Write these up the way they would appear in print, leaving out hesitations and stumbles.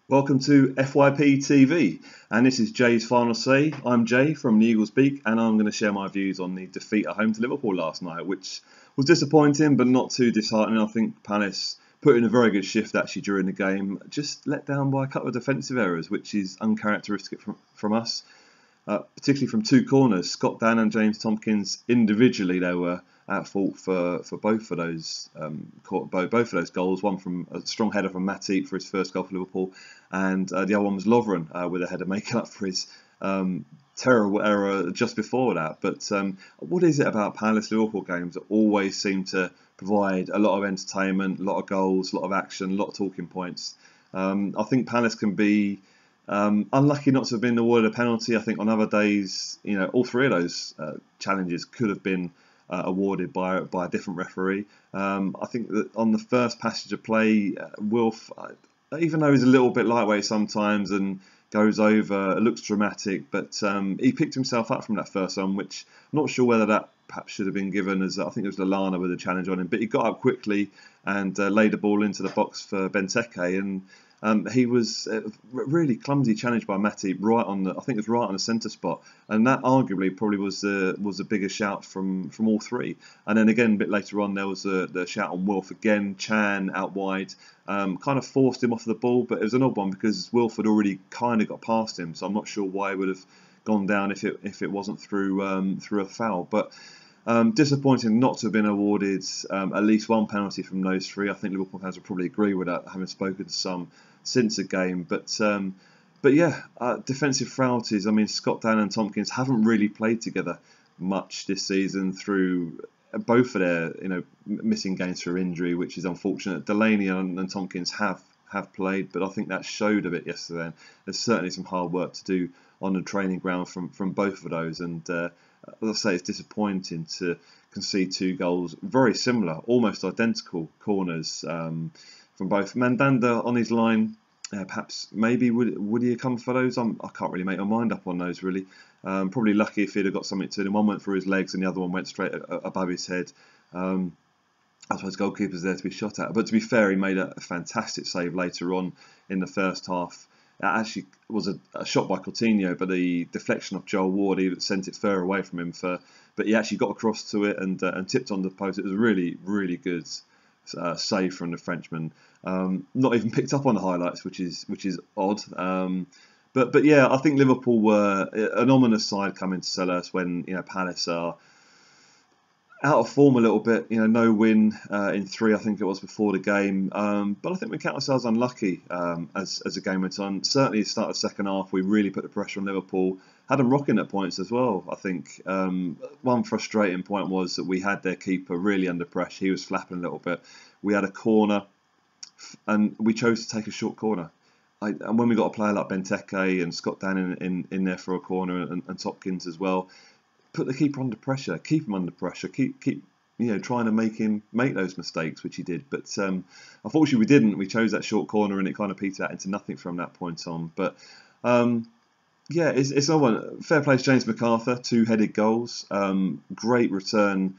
Welcome to FYPTV, and this is Jay's Final Say. I'm Jay from the Eagles Beak, and I'm going to share my views on the defeat at home to Liverpool last night, which was disappointing but not too disheartening. I think Palace put in a very good shift actually during the game, just let down by a couple of defensive errors, which is uncharacteristic from us, particularly from two corners. Scott Dann and James Tompkins individually, they were at fault for both of those both of those goals. One from a strong header from Matip for his first goal for Liverpool, and the other one was Lovren with a header making up for his terrible error just before that. But what is it about Palace Liverpool games that always seem to provide a lot of entertainment, a lot of goals, a lot of action, a lot of talking points? I think Palace can be unlucky not to have been awarded a penalty. I think on other days, all three of those challenges could have been awarded by a different referee. I think that on the first passage of play, Wilf, even though he's a little bit lightweight sometimes and goes over, it looks dramatic, but he picked himself up from that first one, which I'm not sure whether that perhaps should have been given, as I think it was Lallana with a challenge on him, but he got up quickly and laid the ball into the box for Benteke, and he was really clumsy challenged by Matip right on I think it was right on the centre spot, and that arguably probably was the biggest shout from all three. And then again a bit later on there was the shout on Wilf again. Chan out wide, kind of forced him off the ball, but it was an odd one because Wilf had already kind of got past him, so I'm not sure why he would have gone down if it wasn't through a foul. But disappointing not to have been awarded at least one penalty from those three. I think Liverpool fans will probably agree with that, having spoken to some since the game. But yeah, defensive frailties. I mean, Scott Dann and Tompkins haven't really played together much this season through both of their missing games through injury, which is unfortunate. Delaney and Tompkins have played, but I think that showed a bit yesterday. And there's certainly some hard work to do on the training ground from both of those. And as I say, it's disappointing to concede two goals, very similar, almost identical corners from both. Mandanda on his line, perhaps maybe would he have come for those? I can't really make my mind up on those really. Probably lucky if he'd have got something to him. One went through his legs and the other one went straight above his head. I suppose goalkeeper's there to be shot at. But to be fair, he made a fantastic save later on in the first half. It actually was a shot by Coutinho, but the deflection of Joel Ward, he sent it further away from him. But he actually got across to it and tipped on the post. It was a really, really good save from the Frenchman. Not even picked up on the highlights, which is odd. But yeah, I think Liverpool were an ominous side coming to Selhurst when Palace are out of form a little bit. No win in three, I think it was, before the game. But I think we count ourselves unlucky as the game went on. Certainly, the start of the second half, we really put the pressure on Liverpool. Had them rocking at points as well. I think one frustrating point was that we had their keeper really under pressure. He was flapping a little bit. We had a corner, and we chose to take a short corner. And when we got a player like Benteke and Scott Dann in there for a corner, and Tompkins as well, put the keeper under pressure, keep him under pressure, keep trying to make him make those mistakes, which he did. But unfortunately we didn't. We chose that short corner and it kind of petered out into nothing from that point on. But yeah, it's no one. Fair play to James McArthur, two-headed goals, great return,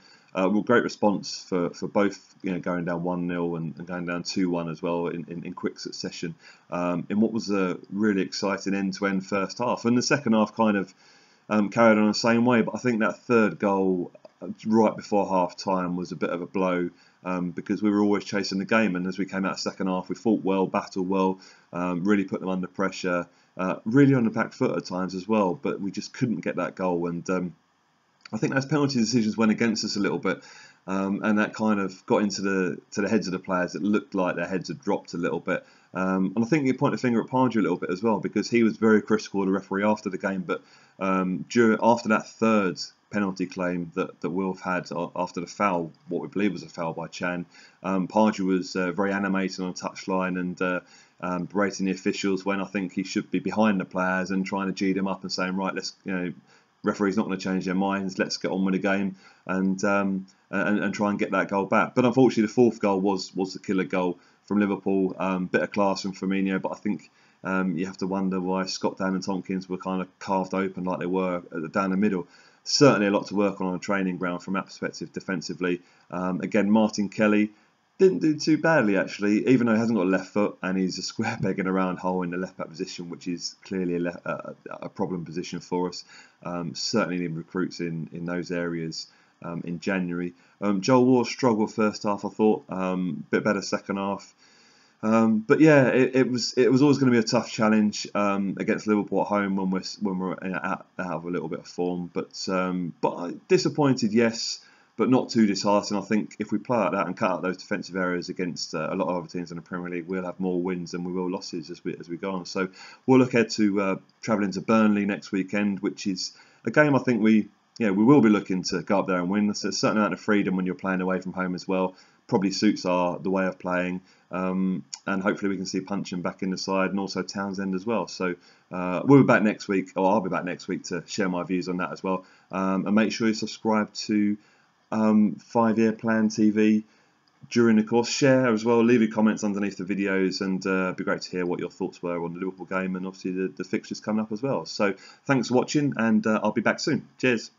great response for both, going down 1-0 and going down 2-1 as well in quick succession, in what was a really exciting end-to-end first half. And the second half kind of carried on the same way, but I think that third goal right before half time was a bit of a blow, because we were always chasing the game, and as we came out of the second half, we fought well, battled well, really put them under pressure, really on the back foot at times as well, but we just couldn't get that goal. And I think those penalty decisions went against us a little bit, and that kind of got into the heads of the players. It looked like their heads had dropped a little bit. And I think you point the finger at Pardew a little bit as well, because he was very critical of the referee after the game. But after that third penalty claim that Wilf had after the foul, what we believe was a foul by Chan, Pardew was very animated on the touchline and berating the officials when I think he should be behind the players and trying to G them up and saying, right, let's referee's not going to change their minds. Let's get on with the game and try and get that goal back. But unfortunately, the fourth goal was the killer goal from Liverpool. Bit of class from Firmino, but I think you have to wonder why Scott Dann and Tompkins were kind of carved open like they were down the middle. Certainly a lot to work on a training ground from that perspective defensively. Again, Martin Kelly, Didn't do too badly actually, even though he hasn't got a left foot and he's a square peg in a round hole in the left back position, which is clearly a problem position for us. Certainly need recruits in those areas in January. Joel Ward struggled first half, I thought. Bit better second half. But yeah, it was always going to be a tough challenge against Liverpool at home when we're out of a little bit of form. But disappointed, yes, but not too disheartened. I think if we play like that and cut out those defensive areas against a lot of other teams in the Premier League, we'll have more wins than we will losses as we go on. So we'll look ahead to travelling to Burnley next weekend, which is a game I think we will be looking to go up there and win. There's a certain amount of freedom when you're playing away from home as well. Probably suits the way of playing, and hopefully we can see Puncheon back in the side, and also Townsend as well. So we'll be back next week, or I'll be back next week to share my views on that as well. And make sure you subscribe to 5-Year Plan TV during the course. Share as well, leave your comments underneath the videos, and it'd be great to hear what your thoughts were on the Liverpool game and obviously the fixtures coming up as well. So thanks for watching, and I'll be back soon. Cheers.